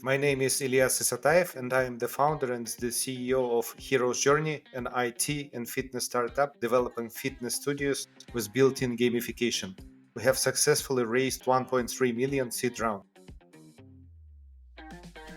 My name is Iliyas Issatayev, and I am the founder and the CEO of Hero's Journey, an IT and fitness startup developing fitness studios with built-in gamification. We have successfully raised 1.3 million seed round.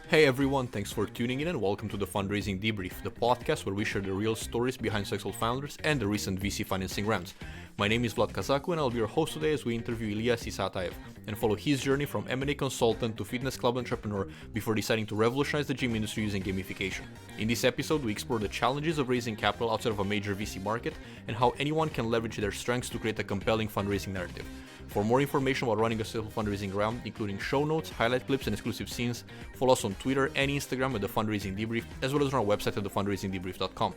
Hey everyone, thanks for tuning in and welcome to the Fundraising Debrief, the podcast where we share the real stories behind successful founders and the recent VC financing rounds. My name is Vlad Cazacu and I'll be your host today as we interview Iliyas Issatayev and follow his journey from M&A consultant to fitness club entrepreneur before deciding to revolutionize the gym industry using gamification. In this episode, we explore the challenges of raising capital outside of a major VC market and how anyone can leverage their strengths to create a compelling fundraising narrative. For more information about running a successful fundraising round, including show notes, highlight clips, and exclusive scenes, follow us on Twitter and Instagram at The Fundraising Debrief, as well as on our website at thefundraisingdebrief.com.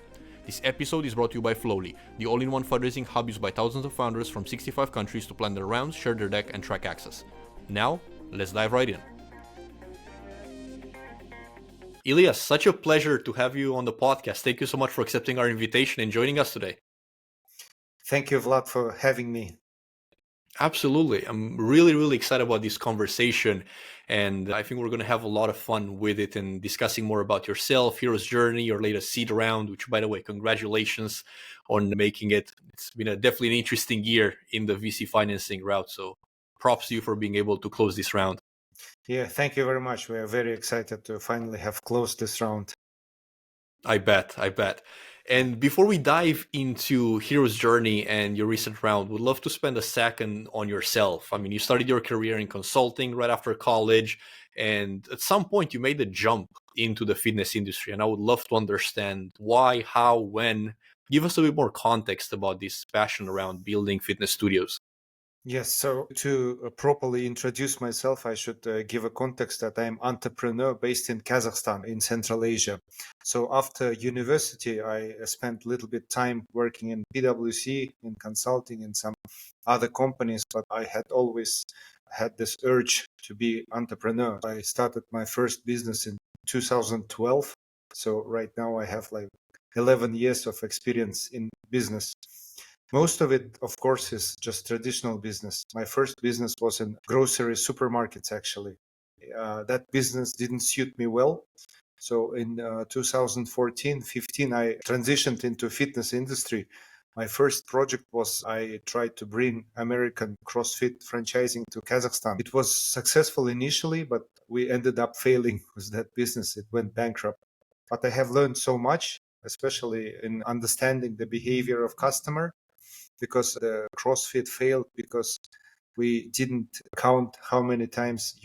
This episode is brought to you by Flowlie, the all-in-one fundraising hub used by thousands of founders from 65 countries to plan their rounds, share their deck, and track access. Now, let's dive right in. Iliyas, such a pleasure to have you on the podcast. Thank you so much for accepting our invitation and joining us today. Thank you, Vlad, for having me. Absolutely. I'm really excited about this conversation. And I think we're going to have a lot of fun with it and discussing more about yourself, Hero's Journey, your latest seed round, which, by the way, congratulations on making it. It's been definitely an interesting year in the VC financing route. So props to you for being able to close this round. Yeah, thank you very much. We are very excited to finally have closed this round. I bet. And before we dive into Hero's Journey and your recent round, we'd love to spend a second on yourself. I mean, you started your career in consulting right after college, and at some point you made the jump into the fitness industry. And I would love to understand why, how, when. Give us a bit more context about this passion around building fitness studios. Yes, so to properly introduce myself, I should give a context that I'm entrepreneur based in Kazakhstan in Central Asia. So after university, I spent a little bit time working in PwC, in consulting, in some other companies, but I had always had this urge to be entrepreneur. I started my first business in 2012. So right now I have like 11 years of experience in business. Most of it, of course, is just traditional business. My first business was in grocery supermarkets, actually. That business didn't suit me well. So in 2014-15, I transitioned into fitness industry. My first project was I tried to bring American CrossFit franchising to Kazakhstan. It was successful initially, but we ended up failing with that business. It went bankrupt. But I have learned so much, especially in understanding the behavior of customer, because the CrossFit failed because we didn't count how many times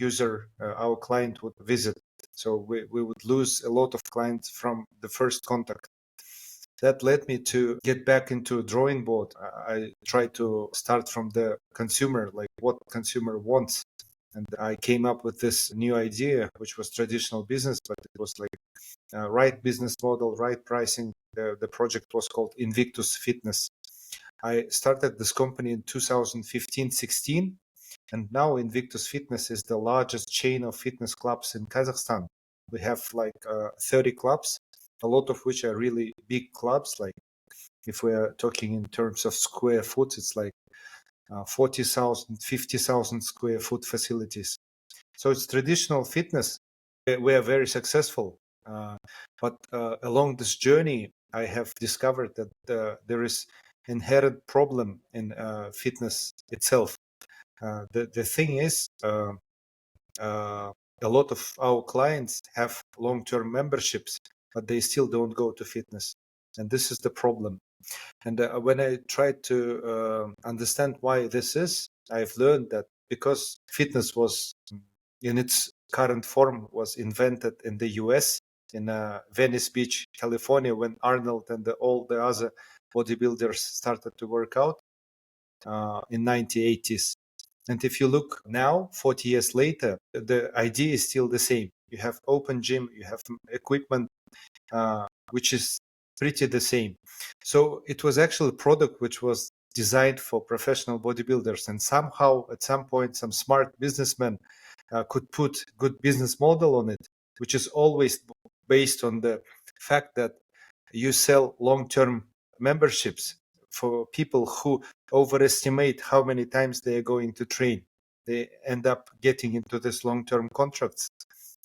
our client would visit. So we would lose a lot of clients from the first contact. That led me to get back into a drawing board. I tried to start from the consumer, like what consumer wants. And I came up with this new idea, which was traditional business, but it was like right business model, right pricing. The project was called Invictus Fitness. I started this company in 2015-16, and now Invictus Fitness is the largest chain of fitness clubs in Kazakhstan. We have like 30 clubs, a lot of which are really big clubs. Like if we are talking in terms of square foot, it's like 40,000, 50,000 square foot facilities. So it's traditional fitness. We are very successful. But along this journey, I have discovered that there is inherent problem in fitness itself. The thing is, a lot of our clients have long-term memberships, but they still don't go to fitness, and this is the problem. And when I tried to understand why this is, I've learned that because fitness was in its current form was invented in the US, in Venice Beach, California, when Arnold and all the other bodybuilders started to work out in 1980s. And if you look now, 40 years later, the idea is still the same. You have open gym, you have equipment, which is pretty the same. So it was actually a product which was designed for professional bodybuilders. And somehow, at some point, some smart businessman could put good business model on it, which is always based on the fact that you sell long-term memberships for people who overestimate how many times they are going to train. They end up getting into this long-term contracts.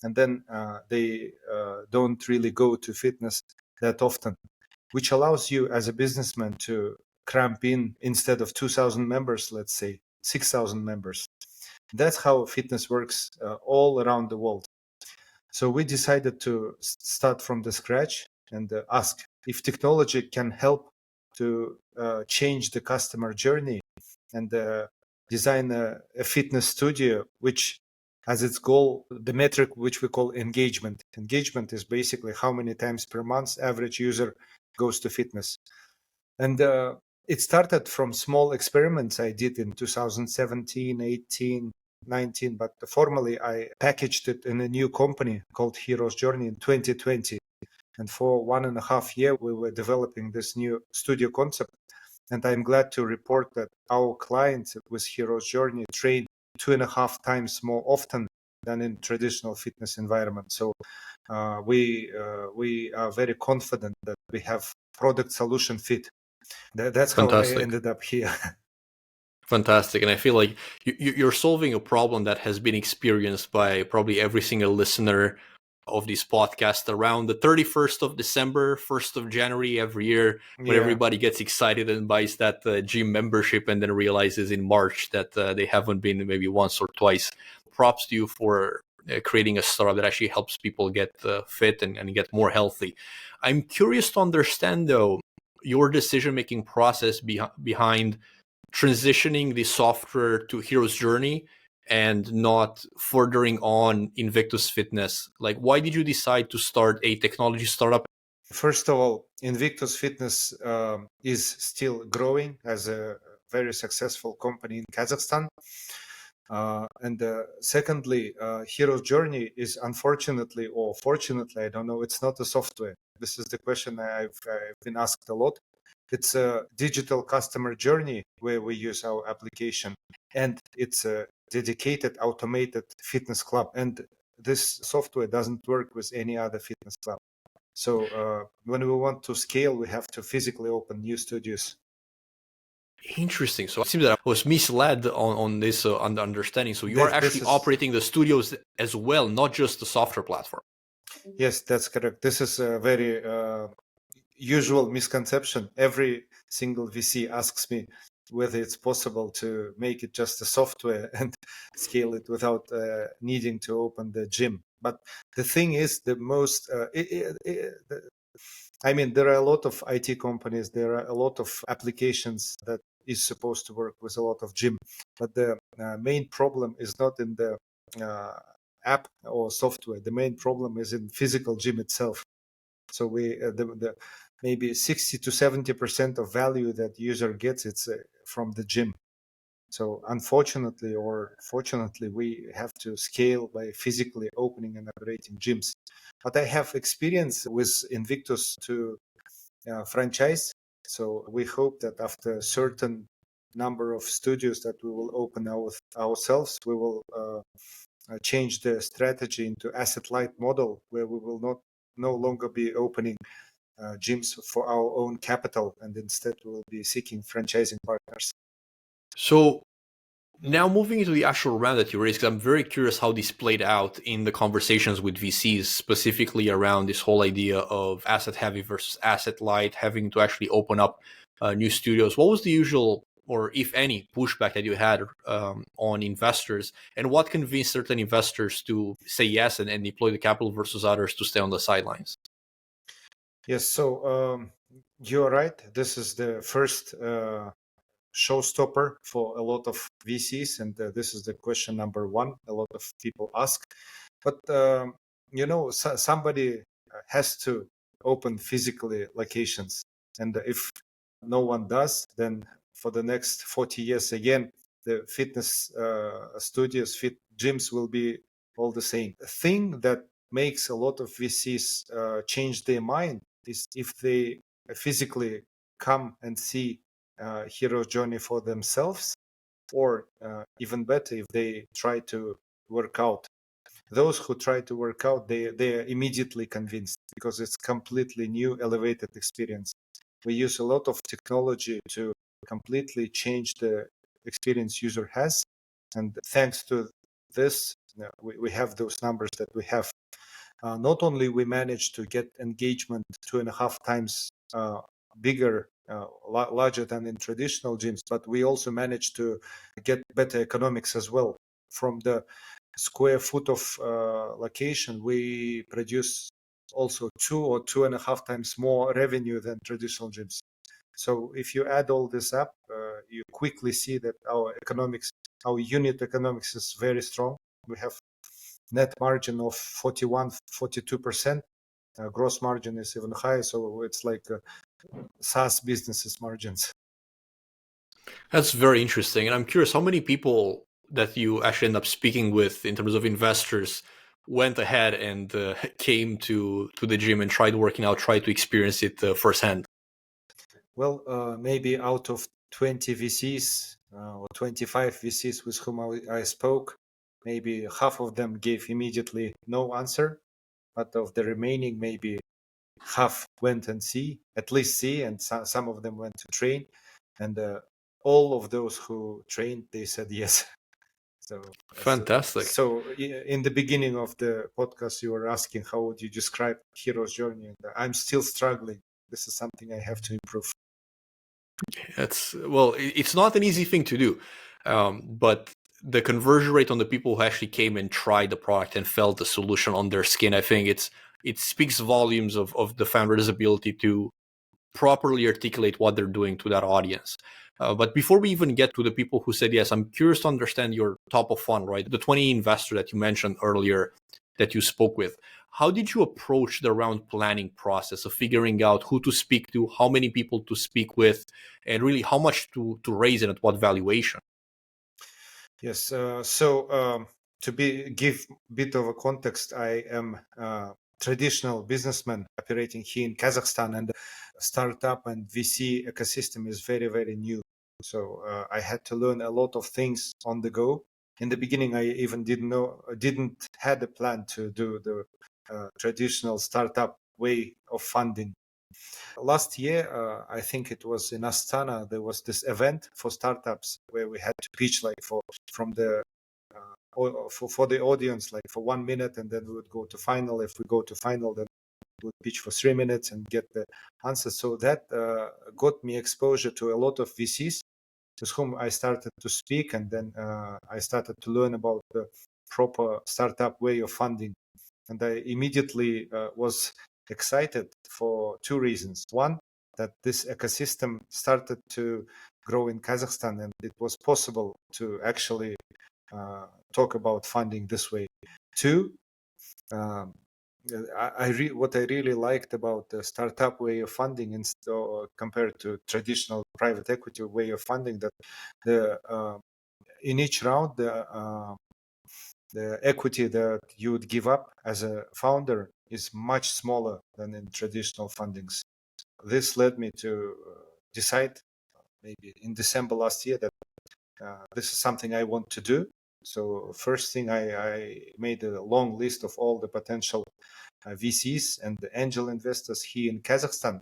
and then they don't really go to fitness that often, which allows you as a businessman to cramp in, instead of 2,000 members, let's say 6,000 members. That's how fitness works all around the world. So we decided to start from the scratch and ask if technology can help to change the customer journey and design a fitness studio which has its goal, the metric which we call engagement. Engagement is basically how many times per month average user goes to fitness. And it started from small experiments I did in 2017, 18, 19, but formally I packaged it in a new company called Hero's Journey in 2020. And for 1.5 years, we were developing this new studio concept. And I'm glad to report that our clients with Hero's Journey train 2.5 times more often than in traditional fitness environment. So we are very confident that we have product solution fit. That's how I Fantastic. ended up here. Fantastic. And I feel like you're solving a problem that has been experienced by probably every single listener of this podcast around the 31st of December, 1st of January every year, when Yeah. everybody gets excited and buys that gym membership and then realizes in March that they haven't been maybe once or twice. Props to you for creating a startup that actually helps people get fit and get more healthy. I'm curious to understand, though, your decision-making process behind transitioning the software to Hero's Journey and not furthering on Invictus Fitness. Like, why did you decide to start a technology startup? First of all, Invictus Fitness is still growing as a very successful company in Kazakhstan. And secondly, Hero's Journey is unfortunately or fortunately, I don't know, it's not a software. This is the question I've been asked a lot. It's a digital customer journey where we use our application, and it's a dedicated automated fitness club. And this software doesn't work with any other fitness club. So when we want to scale, we have to physically open new studios. Interesting. So it seems that I was misled on this understanding. So you are This actually is operating the studios as well, not just the software platform. Yes, that's correct. This is a very usual misconception. Every single VC asks me whether it's possible to make it just a software and scale it without needing to open the gym. But the thing is, the most, I mean, there are a lot of IT companies, there are a lot of applications that is supposed to work with a lot of gym. But the main problem is not in the uh, app or software. The main problem is in physical gym itself. So we the maybe 60 to 70% of value that user gets, it's from the gym. So unfortunately or fortunately, we have to scale by physically opening and operating gyms. But I have experience with Invictus to franchise. So we hope that after a certain number of studios that we will open ourselves, we will change the strategy into asset light model, where we will no longer be opening gyms for our own capital, and instead we will be seeking franchising partners. So now moving into the actual round that you raised, because I'm very curious how this played out in the conversations with VCs, specifically around this whole idea of asset heavy versus asset light, having to actually open up new studios. What was the usual, or if any, pushback that you had on investors, and what convinced certain investors to say yes and deploy the capital versus others to stay on the sidelines? Yes, so you're right. This is the first showstopper for a lot of VCs, and this is the question number one. A lot of people ask, but somebody has to open physically locations, and if no one does, then for the next 40 years again, the fitness studios, fit gyms will be all the same. A thing that makes a lot of VCs change their mind is if they physically come and see Hero Journey for themselves, or even better, if they try to work out. Those who try to work out, they are immediately convinced because it's completely new, elevated experience. We use a lot of technology to completely change the experience user has, and thanks to this, we have those numbers that we have. Not only we managed to get engagement 2.5 times bigger, larger than in traditional gyms, but we also managed to get better economics as well. From the square foot of location, we produce also 2 or 2.5 times more revenue than traditional gyms. So if you add all this up, you quickly see that our unit economics is very strong. We have net margin of 42%. Gross margin is even higher, so it's like SaaS businesses margins. That's very interesting. And I'm curious how many people that you actually end up speaking with in terms of investors went ahead and came to the gym and tried working out, tried to experience it firsthand. Well, maybe out of 20 VCs or 25 VCs with whom I spoke, maybe half of them gave immediately no answer, but of the remaining, maybe half went and at least see, and some of them went to train, and all of those who trained, they said yes. Fantastic. So in the beginning of the podcast, you were asking how would you describe hero's journey, and I'm still struggling. This is something I have to improve. It's not an easy thing to do, but the conversion rate on the people who actually came and tried the product and felt the solution on their skin, I think it speaks volumes of the founder's ability to properly articulate what they're doing to that audience. But before we even get to the people who said yes, I'm curious to understand your top of funnel, right? The 20 investor that you mentioned earlier that you spoke with. How did you approach the round planning process of figuring out who to speak to, how many people to speak with, and really how much to raise and at what valuation? Yes. To give a bit of a context, I am a traditional businessman operating here in Kazakhstan, and the startup and VC ecosystem is very, very new. So I had to learn a lot of things on the go. In the beginning, I even didn't had a plan to do the traditional startup way of funding. Last year, I think it was in Astana, there was this event for startups where we had to pitch like from the for the audience, like for 1 minute, and then we would go to final. If we go to final, then we would pitch for 3 minutes and get the answer. So that got me exposure to a lot of VCs with whom I started to speak, and then I started to learn about the proper startup way of funding. And I immediately was excited for two reasons. One, that this ecosystem started to grow in Kazakhstan, and it was possible to actually talk about funding this way. Two, um, what I really liked about the startup way of funding compared to traditional private equity way of funding, that in each round the equity that you would give up as a founder is much smaller than in traditional fundings. This led me to decide maybe in December last year that this is something I want to do. So first thing, I made a long list of all the potential VCs and the angel investors here in Kazakhstan.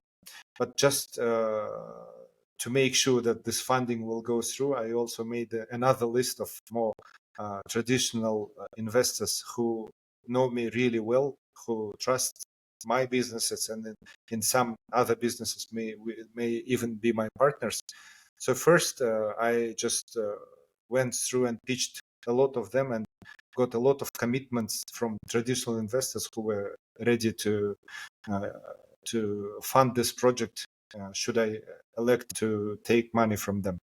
But just to make sure that this funding will go through, I also made another list of more traditional investors who know me really well, who trust my businesses, and in some other businesses may even be my partners. So first, I just went through and pitched a lot of them and got a lot of commitments from traditional investors who were ready to fund this project should I elect to take money from them.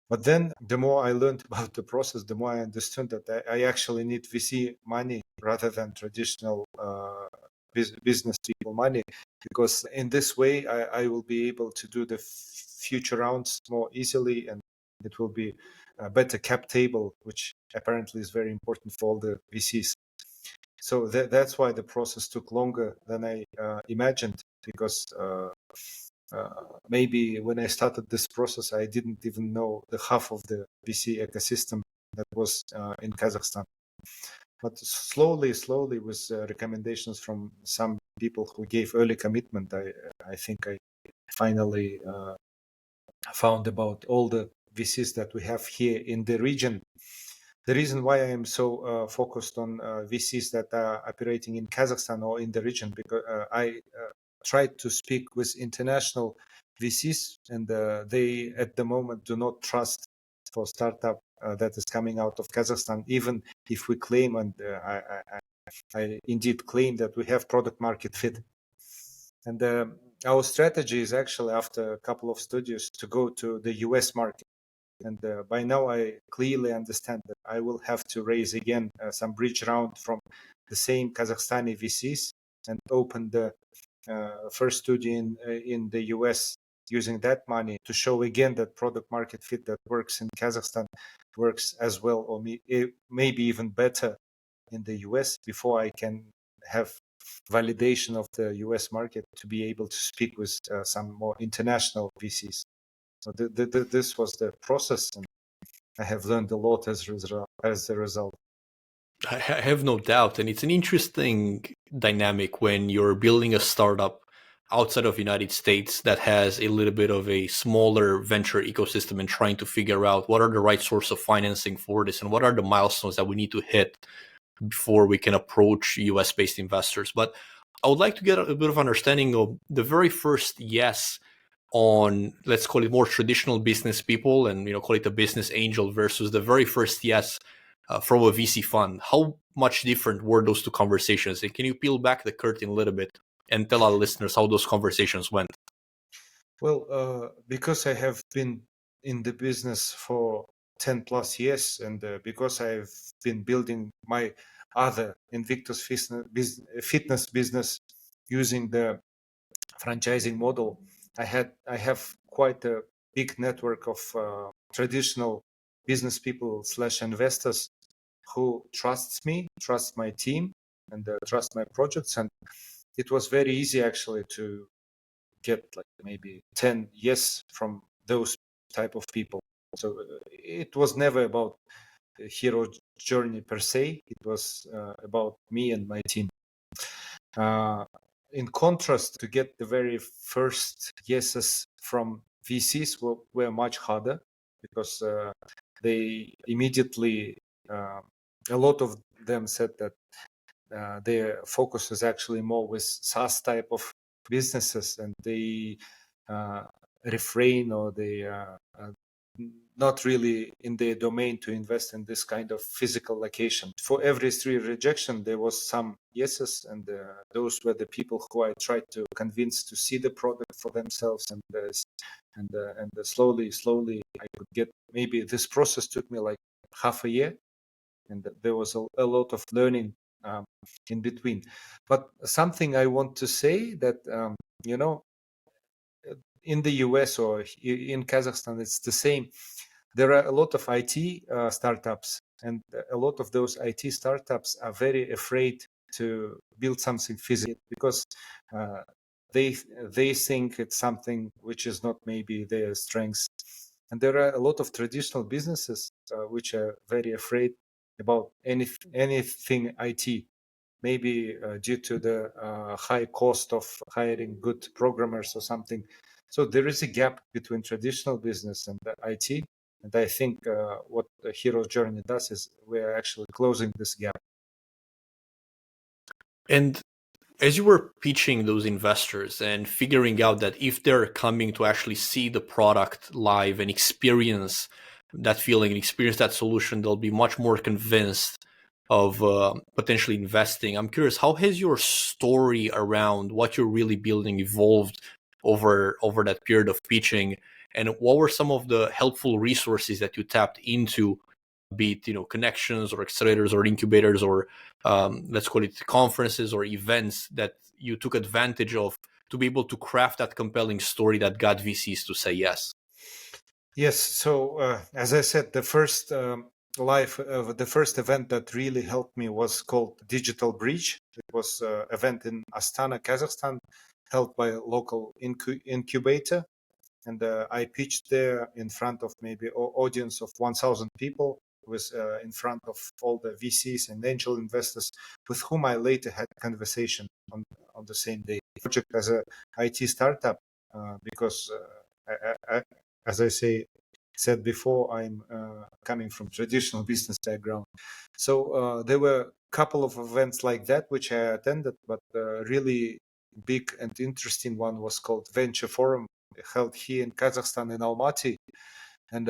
But then the more I learned about the process, the more I understood that I actually need VC money rather than traditional business people money, because in this way I will be able to do the future rounds more easily, and it will be a better cap table, which apparently is very important for all the VCs. So that's why the process took longer than I imagined, because maybe when I started this process, I didn't even know the half of the VC ecosystem that was in Kazakhstan. But slowly, with recommendations from some people who gave early commitment, I think I finally found about all the VCs that we have here in the region. The reason why I am so focused on VCs that are operating in Kazakhstan or in the region, because I tried to speak with international VCs, and they at the moment do not trust for startup that is coming out of Kazakhstan, even if we claim, and I indeed claim that we have product market fit. And our strategy is actually, after a couple of studies, to go to the US market. And by now, I clearly understand that I will have to raise again some bridge round from the same Kazakhstani VCs and open the first studio in the US using that money to show again that product market fit that works in Kazakhstan works as well, or maybe even better in the US, before I can have validation of the US market to be able to speak with some more international VCs. So this was the process, and I have learned a lot as a result. I have no doubt, and it's an interesting dynamic when you're building a startup outside of United States that has a little bit of a smaller venture ecosystem and trying to figure out what are the right source of financing for this and what are the milestones that we need to hit before we can approach US based investors. But I would like to get a bit of understanding of the very first yes on, let's call it, more traditional business people and call it a business angel versus the very first yes from a VC fund. How much different were those two conversations? And can you peel back the curtain a little bit and tell our listeners how those conversations went? Well, because I have been in the business for 10 plus years, and because I've been building my other Invictus fitness business using the franchising model, I have quite a big network of traditional business people slash investors who trusts me, trust my team, and trust my projects. And it was very easy actually to get like maybe 10 yes from those type of people. So it was never about the hero journey per se. It was about me and my team. In contrast, to get the very first yeses from VCs were much harder, because they immediately, a lot of them said that their focus is actually more with SaaS type of businesses, and they refrain, or they not really in their domain to invest in this kind of physical location. For every 3 rejection, there was some yeses, and those were the people who I tried to convince to see the product for themselves, and slowly I could get. Maybe this process took me like half a year, and there was a lot of learning in between. But something I want to say that in the US or in Kazakhstan, it's the same. There are a lot of IT startups, and a lot of those IT startups are very afraid to build something physical, because uh, they think it's something which is not maybe their strengths. And there are a lot of traditional businesses which are very afraid about anything IT, maybe due to the high cost of hiring good programmers or something. So there is a gap between traditional business and the IT. And I think what the Hero's Journey does is we're actually closing this gap. And as you were pitching those investors and figuring out that if they're coming to actually see the product live and experience that feeling and experience that solution, they'll be much more convinced of potentially investing. I'm curious, how has your story around what you're really building evolved over that period of pitching, and what were some of the helpful resources that you tapped into, be it connections or accelerators or incubators or let's call it conferences or events that you took advantage of to be able to craft that compelling story that got VCs to say yes? Yes. So as I said, the first the first event that really helped me was called Digital Bridge. It was an event in Astana, Kazakhstan, held by a local incubator. And I pitched there in front of maybe audience of 1,000 people, with in front of all the VCs and angel investors with whom I later had conversation on the same day. Project as a IT startup, because as I say, said before, I'm coming from traditional business background. So there were a couple of events like that which I attended, but really big and interesting one was called Venture Forum, held here in Kazakhstan in Almaty. And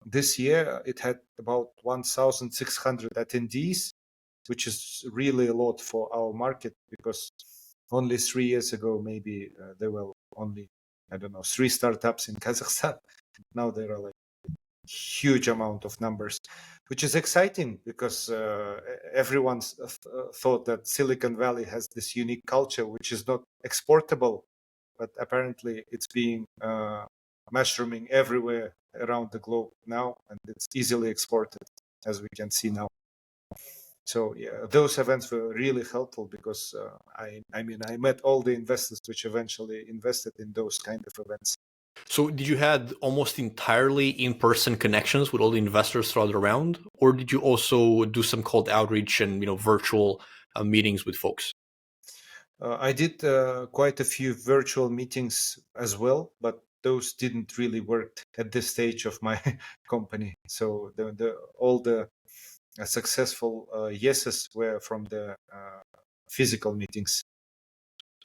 this year it had about 1,600 attendees, which is really a lot for our market, because only 3 years ago, maybe there were only, I don't know, 3 startups in Kazakhstan. Now there are like huge amount of numbers, which is exciting because everyone thought that Silicon Valley has this unique culture which is not exportable, but apparently it's being mushrooming everywhere around the globe now, and it's easily exported, as we can see now. So yeah, those events were really helpful because I mean, I met all the investors which eventually invested in those kind of events. So did you had almost entirely in-person connections with all the investors throughout around, or did you also do some cold outreach and virtual meetings with folks? I did quite a few virtual meetings as well, but those didn't really work at this stage of my company. So all the successful yeses were from the physical meetings.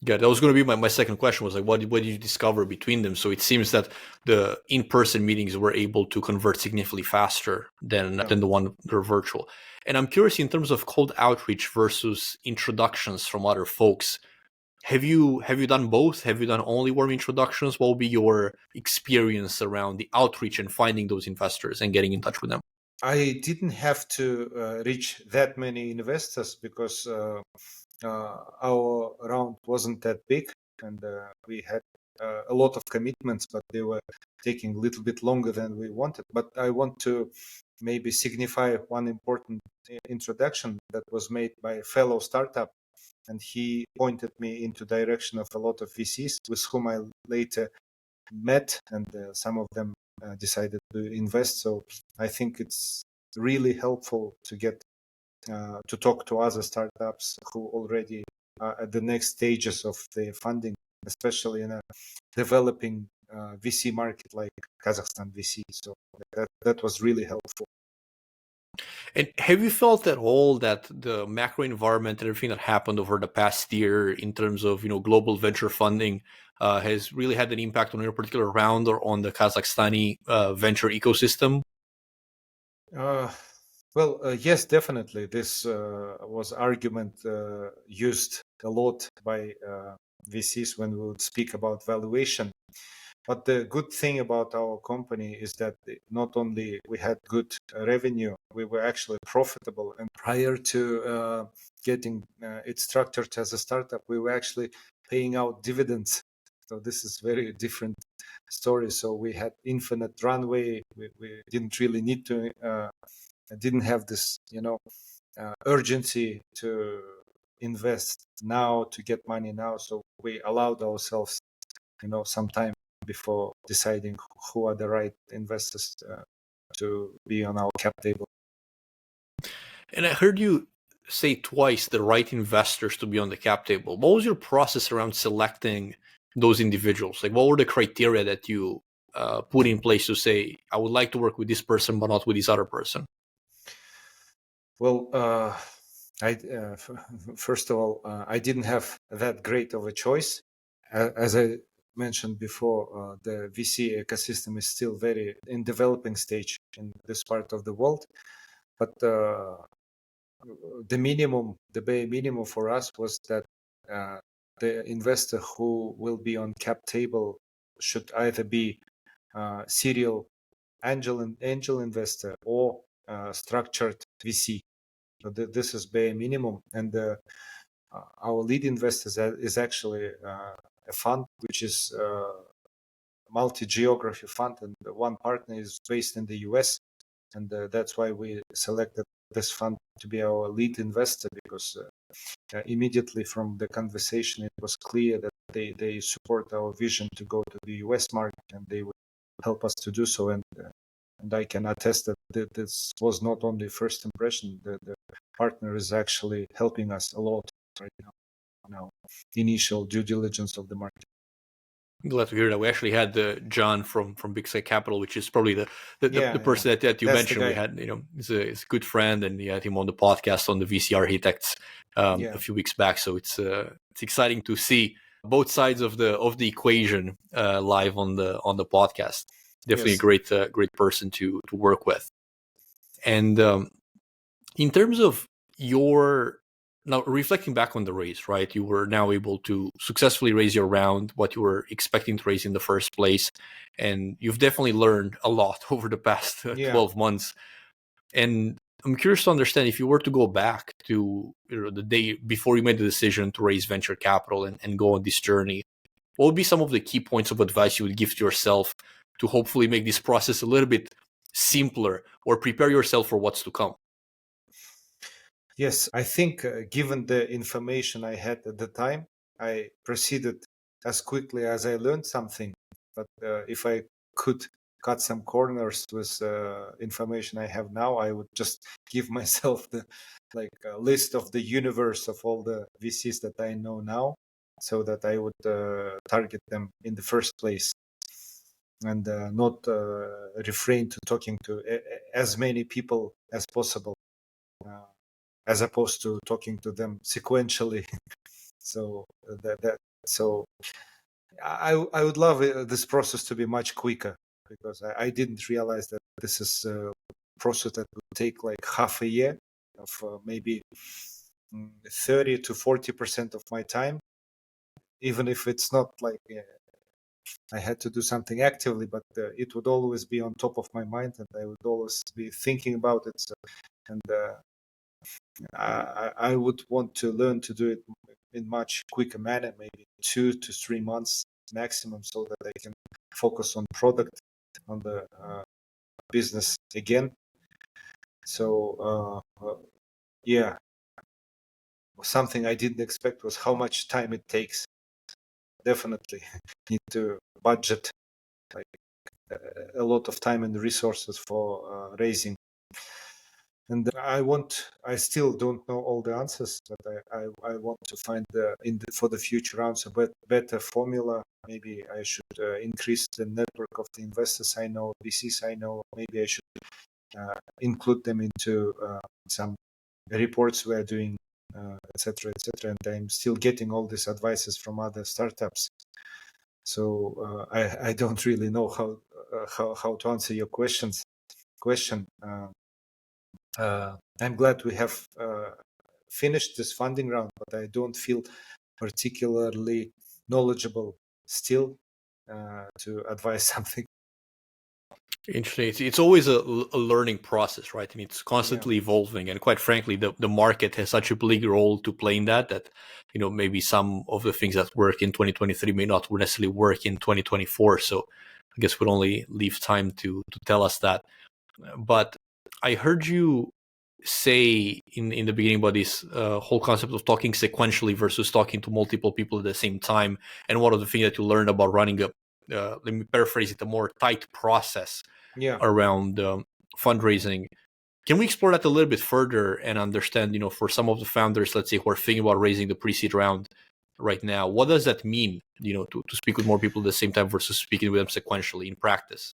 Yeah, that was going to be my second question, was like, what did you discover between them? So it seems that the in-person meetings were able to convert significantly faster than the one that are virtual. And I'm curious, in terms of cold outreach versus introductions from other folks, have you done both? Have you done only warm introductions? What will be your experience around the outreach and finding those investors and getting in touch with them? I didn't have to reach that many investors because our round wasn't that big, and we had a lot of commitments, but they were taking a little bit longer than we wanted. But I want to maybe signify one important introduction that was made by a fellow startup, and he pointed me into direction of a lot of VCs with whom I later met, and some of them decided to invest. So I think it's really helpful to get to talk to other startups who already are at the next stages of the funding, especially in a developing VC market like Kazakhstan VC. So that was really helpful. And have you felt at all that the macro environment and everything that happened over the past year in terms of global venture funding has really had an impact on your particular round or on the Kazakhstani venture ecosystem? Uh, yes, definitely. This was argument used a lot by VCs when we would speak about valuation. But the good thing about our company is that not only we had good revenue, we were actually profitable. And prior to getting it structured as a startup, we were actually paying out dividends. So this is very different story. So we had infinite runway. We didn't really need to, didn't have this, urgency to invest now, to get money now. So we allowed ourselves, some time before deciding who are the right investors to be on our cap table. And I heard you say twice the right investors to be on the cap table. What was your process around selecting those individuals? Like, what were the criteria that you put in place to say, I would like to work with this person, but not with this other person? Well, first of all, I didn't have that great of a choice. As I mentioned before, the VC ecosystem is still very in developing stage in this part of the world. But the bare minimum for us was that the investor who will be on cap table should either be serial angel investor or structured VC. So this is bare minimum, and our lead investor is actually a fund which is multi-geography fund, and one partner is based in the US, and that's why we selected this fund to be our lead investor, because immediately from the conversation it was clear that they support our vision to go to the US market, and they will help us to do so. And I can attest that this was not only first impression. The partner is actually helping us a lot right now initial due diligence of the market. I'm glad to hear that. We actually had John from Big Sky Capital, which is probably the Yeah, yeah, person that you that's the mentioned. We guy. had, he's a good friend, and we had him on the podcast on the VC Architects a Yeah, few weeks back. So it's exciting to see both sides of the equation live on the podcast. Definitely a yes, great person to work with. And in terms of your now reflecting back on the raise, right? You were now able to successfully raise your round, what you were expecting to raise in the first place, and you've definitely learned a lot over the past yeah. 12 months. And I'm curious to understand if you were to go back to the day before you made the decision to raise venture capital and go on this journey, what would be some of the key points of advice you would give to yourself to hopefully make this process a little bit simpler or prepare yourself for what's to come? Yes, I think given the information I had at the time, I proceeded as quickly as I learned something. But if I could cut some corners with information I have now, I would just give myself the list of the universe of all the VCs that I know now, so that I would target them in the first place, and not refrain to talking to as many people as possible. Uh, as opposed to talking to them sequentially. So that so I would love this process to be much quicker, because I didn't realize that this is a process that would take like half a year of maybe 30 to 40% of my time, even if it's not like I had to do something actively, but it would always be on top of my mind, and I would always be thinking about it. So, and I would want to learn to do it in much quicker manner, maybe 2 to 3 months maximum, so that I can focus on product, on the business again. So yeah, something I didn't expect was how much time it takes. Definitely need to budget like a lot of time and resources for raising. And I still don't know all the answers, but I want to find for the future rounds a better formula. Maybe I should increase the network of the investors I know, VCs I know. Maybe I should include them into some reports we're doing, etc., etc. And I'm still getting all these advices from other startups. So I don't really know how to answer your question. I'm glad we have finished this funding round, but I don't feel particularly knowledgeable still to advise something. Interesting. It's always a learning process, right? And it's Yeah, constantly evolving. And quite frankly, the market has such a big role to play in that maybe some of the things that work in 2023 may not necessarily work in 2024. So I guess we'd only leave time to tell us that. But I heard you say in the beginning about this whole concept of talking sequentially versus talking to multiple people at the same time. And one of the things that you learned about running let me paraphrase it, a more tight process yeah. around fundraising. Can we explore that a little bit further and understand, for some of the founders, let's say, who are thinking about raising the pre-seed round right now, what does that mean, to speak with more people at the same time versus speaking with them sequentially in practice?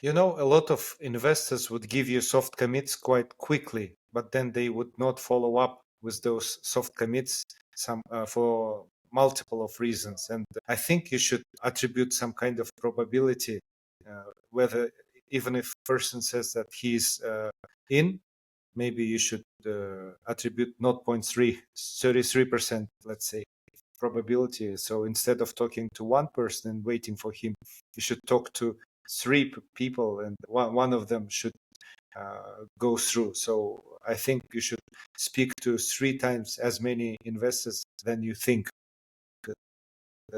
A lot of investors would give you soft commits quite quickly, but then they would not follow up with those soft commits for multiple of reasons. And I think you should attribute some kind of probability, whether even if person says that he's in, maybe you should attribute 0.3, 33%, let's say, probability. So instead of talking to one person and waiting for him, you should talk to three people, and one of them should go through. So I think you should speak to 3 times as many investors than you think.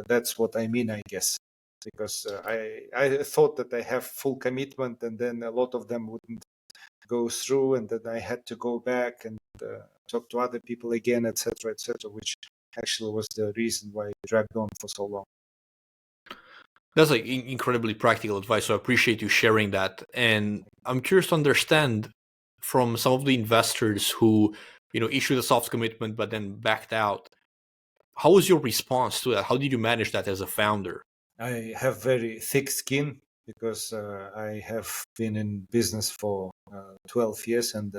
That's what I mean, I guess. Because I thought that I have full commitment, and then a lot of them wouldn't go through, and then I had to go back and talk to other people again, etc., etc., which actually was the reason why it dragged on for so long. That's like incredibly practical advice. So I appreciate you sharing that. And I'm curious to understand from some of the investors who, issued a soft commitment but then backed out. How was your response to that? How did you manage that as a founder? I have very thick skin because I have been in business for 12 years, and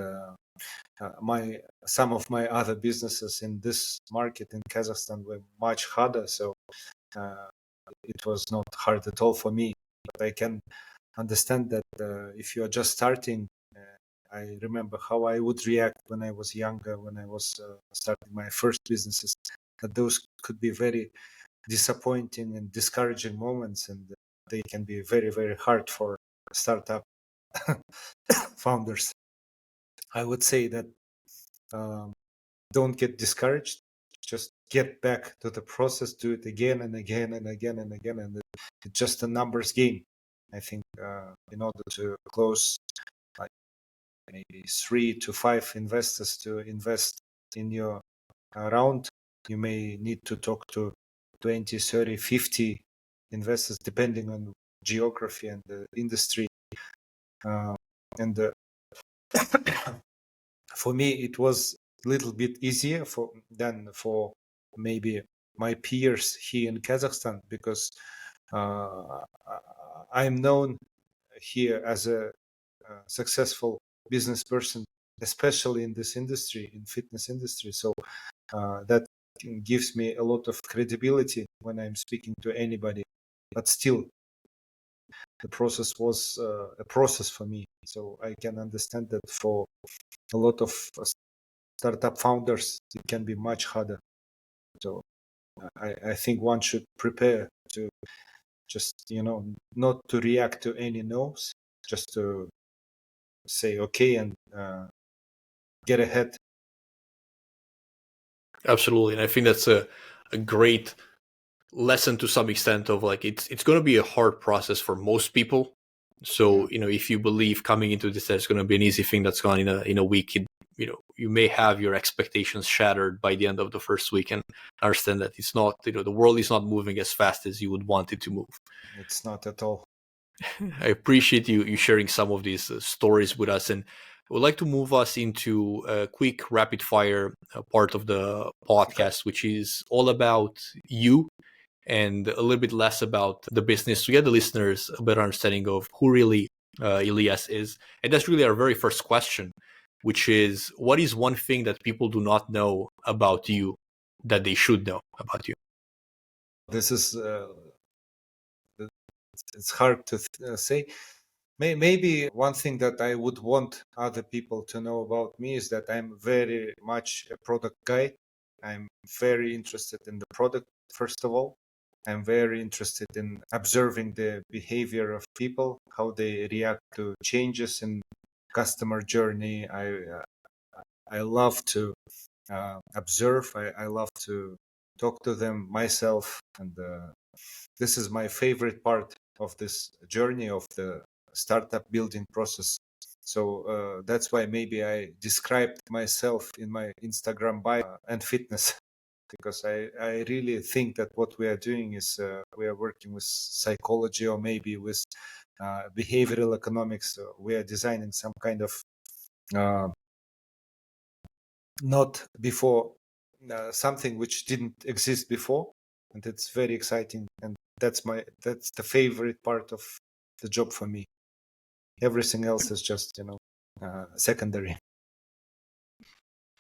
my some of my other businesses in this market in Kazakhstan were much harder. So uh, it was not hard at all for me. But I can understand that if you are just starting, I remember how I would react when I was younger, when I was starting my first businesses. That those could be very disappointing and discouraging moments, and they can be very, very hard for startup founders. I would say that um, don't get discouraged. Just get back to the process, do it again and again and again and again, and it's just a numbers game. I think in order to close like maybe 3 to 5 investors to invest in your round, you may need to talk to 20, 30, 50 investors, depending on geography and the industry. Uh, and for me, it was a little bit easier than for maybe my peers here in Kazakhstan, because uh, I'm known here as a successful business person, especially in this industry, in fitness industry. So that gives me a lot of credibility when I'm speaking to anybody. But still, the process was a process for me. So I can understand that for a lot of startup founders, it can be much harder. So I think one should prepare to just, not to react to any no's, just to say okay and get ahead. Absolutely, and I think that's a great lesson to some extent of like it's going to be a hard process for most people. So if you believe coming into this that it's going to be an easy thing that's gone in a week, you may have your expectations shattered by the end of the first week, and understand that it's not, the world is not moving as fast as you would want it to move. It's not at all. I appreciate you sharing some of these stories with us, and I would like to move us into a quick rapid fire part of the Okay. podcast, which is all about you and a little bit less about the business, to get the listeners a better understanding of who really Iliyas is. And that's really our very first question, which is, what is one thing that people do not know about you that they should know about you? This is it's hard to say. Maybe one thing that I would want other people to know about me is that I'm very much a product guy. I'm very interested in the product, first of all. I'm very interested in observing the behavior of people, how they react to changes in customer journey. I love to observe. I love to talk to them myself, and this is my favorite part of this journey of the startup building process. So that's why maybe I described myself in my Instagram bio and fitness, because I really think that what we are doing is we are working with psychology, or maybe with behavioral economics. So we are designing some kind of uh, not before something which didn't exist before, and it's very exciting, and that's the favorite part of the job for me. Everything else is just secondary.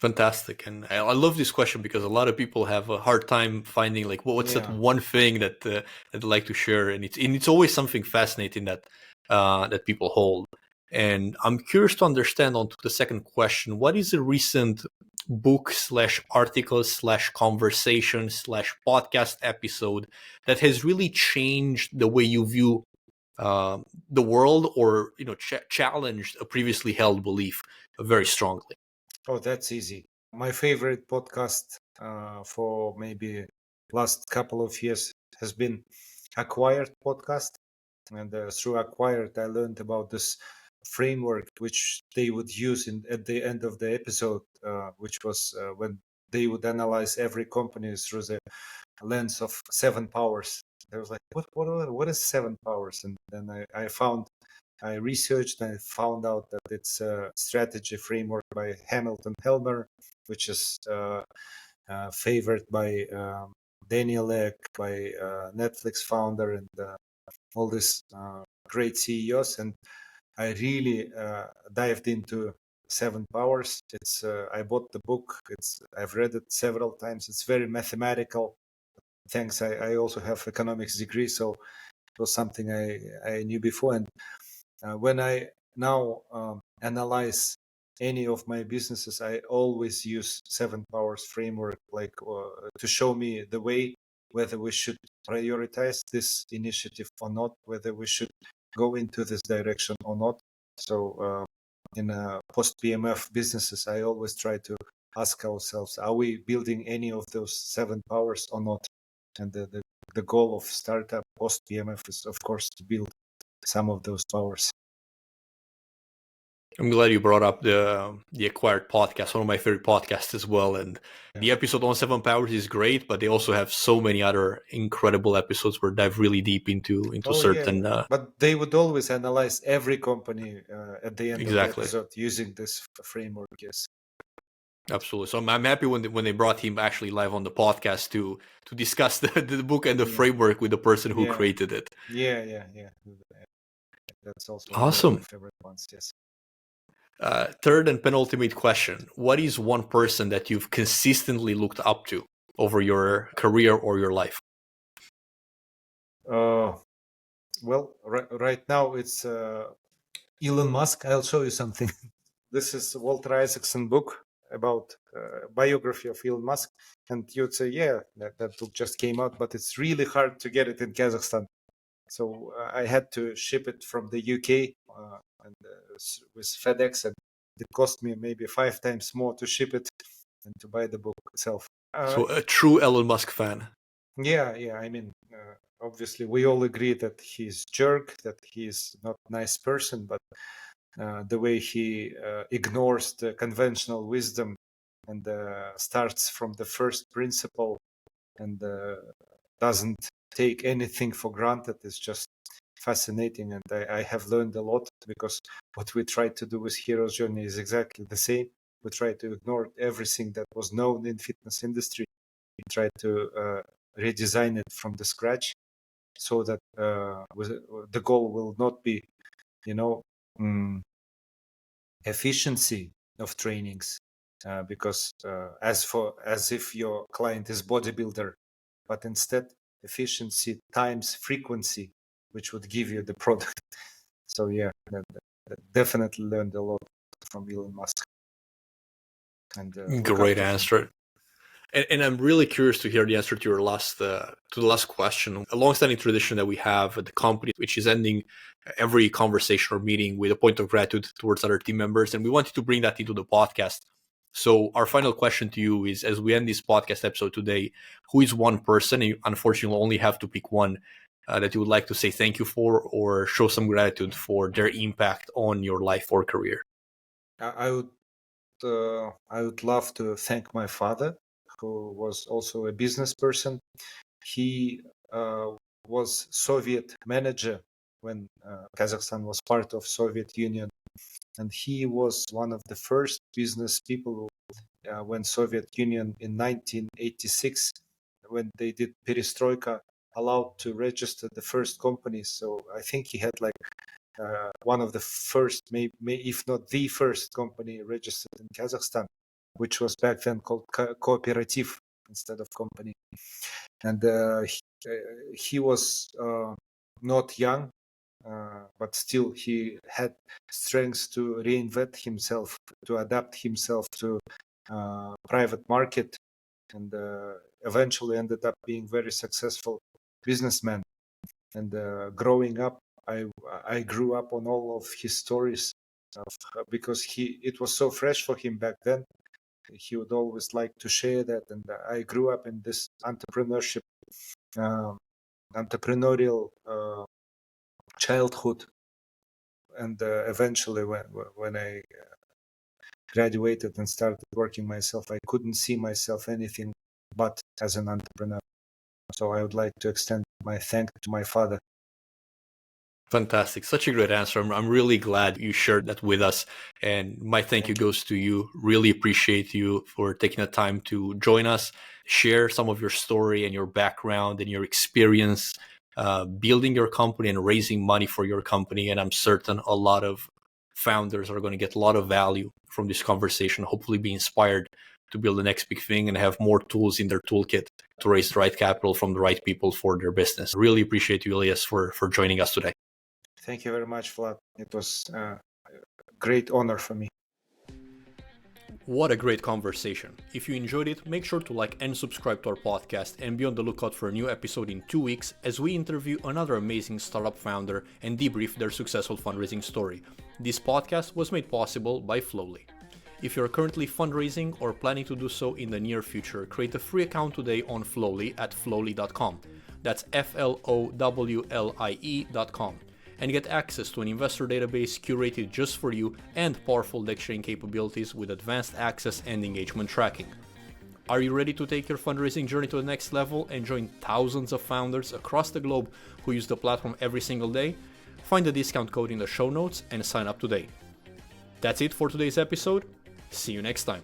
Fantastic. And I love this question because a lot of people have a hard time finding like what's that Yeah. one thing that they like to share, and it's always something fascinating that people hold. And I'm curious to understand on to the second question, what is a recent book slash article slash conversation slash podcast episode that has really changed the way you view the world, or challenged a previously held belief very strongly? Oh, that's easy. My favorite podcast for maybe last couple of years has been Acquired podcast, and through Acquired, I learned about this framework which they would use at the end of the episode, which was when they would analyze every company through the lens of 7 powers. I was like, what is 7 powers? And then I researched and I found out that it's a strategy framework by Hamilton Helmer, which is favored by Daniel Ek, by Netflix founder, and all these great CEOs. And I really dived into 7 Powers. It's I bought the book. I've read it several times. It's very mathematical. Thanks. I also have economics degree, so it was something I knew before. And when I now analyze any of my businesses, I always use 7 Powers framework, like to show me the way, whether we should prioritize this initiative or not, whether we should go into this direction or not. So in post PMF businesses, I always try to ask ourselves, are we building any of those 7 Powers or not? And the goal of startup post PMF is, of course, to build some of those powers. I'm glad you brought up the Acquired podcast, one of my favorite podcasts as well. And the episode on 7 Powers is great, but they also have so many other incredible episodes where dive really deep into certain. Yeah. But they would always analyze every company at the end of the Exactly. episode using this framework. Yes. Absolutely. So I'm happy when they brought him actually live on the podcast to discuss the book and the framework with the person who created it. Yeah. That's also awesome. One of my favorite ones. Yes. Third and penultimate question: what is one person that you've consistently looked up to over your career or your life? Well, right now it's Elon Musk. I'll show you something. This is Walter Isaacson book about biography of Elon Musk, and you'd say, yeah, that book just came out, but it's really hard to get it in Kazakhstan. So I had to ship it from the UK and with FedEx, and it cost me maybe 5 times more to ship it than to buy the book itself. So a true Elon Musk fan. Yeah. I mean, obviously, we all agree that he's jerk, that he's not a nice person, but the way he ignores the conventional wisdom and starts from the first principle and doesn't take anything for granted is just fascinating. And I have learned a lot, because what we try to do with Hero's Journey is exactly the same. We try to ignore everything that was known in fitness industry. We try to redesign it from the scratch, so that the goal will not be, efficiency of trainings, because as if your client is bodybuilder, but instead efficiency times frequency, which would give you the product. So yeah, definitely learned a lot from Elon Musk. And great answer. And I'm really curious to hear the answer to your the last question. A long-standing tradition that we have at the company, which is ending every conversation or meeting with a point of gratitude towards other team members, and we wanted to bring that into the podcast. So our final question to you is, as we end this podcast episode today, who is one person, and you unfortunately only have to pick one, that you would like to say thank you for or show some gratitude for their impact on your life or career? I would love to thank my father, who was also a business person. He was Soviet manager when Kazakhstan was part of Soviet Union, and he was one of the first business people when Soviet Union in 1986, when they did perestroika, allowed to register the first companies. So I think he had one of the first, maybe if not the first company registered in Kazakhstan, which was back then called cooperative instead of company. And he was not young, but still he had strength to reinvent himself, to adapt himself to private market, and eventually ended up being very successful businessman. And growing up, I grew up on all of his stories, because it was so fresh for him back then. He would always like to share that, and I grew up in this entrepreneurial childhood, and eventually when I graduated and started working myself, I couldn't see myself anything but as an entrepreneur. So I would like to extend my thanks to my father. Fantastic. Such a great answer. I'm really glad you shared that with us. And my thank you goes to you. Really appreciate you for taking the time to join us share some of your story and your background and your experience building your company and raising money for your company. And I'm certain a lot of founders are going to get a lot of value from this conversation, hopefully be inspired to build the next big thing and have more tools in their toolkit to raise the right capital from the right people for their business. Really appreciate you, Iliyas, for joining us today. Thank you very much, Vlad. It was a great honor for me. What a great conversation. If you enjoyed it, make sure to like and subscribe to our podcast and be on the lookout for a new episode in 2 weeks as we interview another amazing startup founder and debrief their successful fundraising story. This podcast was made possible by Flowlie. If you're currently fundraising or planning to do so in the near future, create a free account today on Flowlie at flowlie.com. That's flowlie.com. And get access to an investor database curated just for you and powerful deck sharing capabilities with advanced access and engagement tracking. Are you ready to take your fundraising journey to the next level and join thousands of founders across the globe who use the platform every single day? Find the discount code in the show notes and sign up today. That's it for today's episode. See you next time.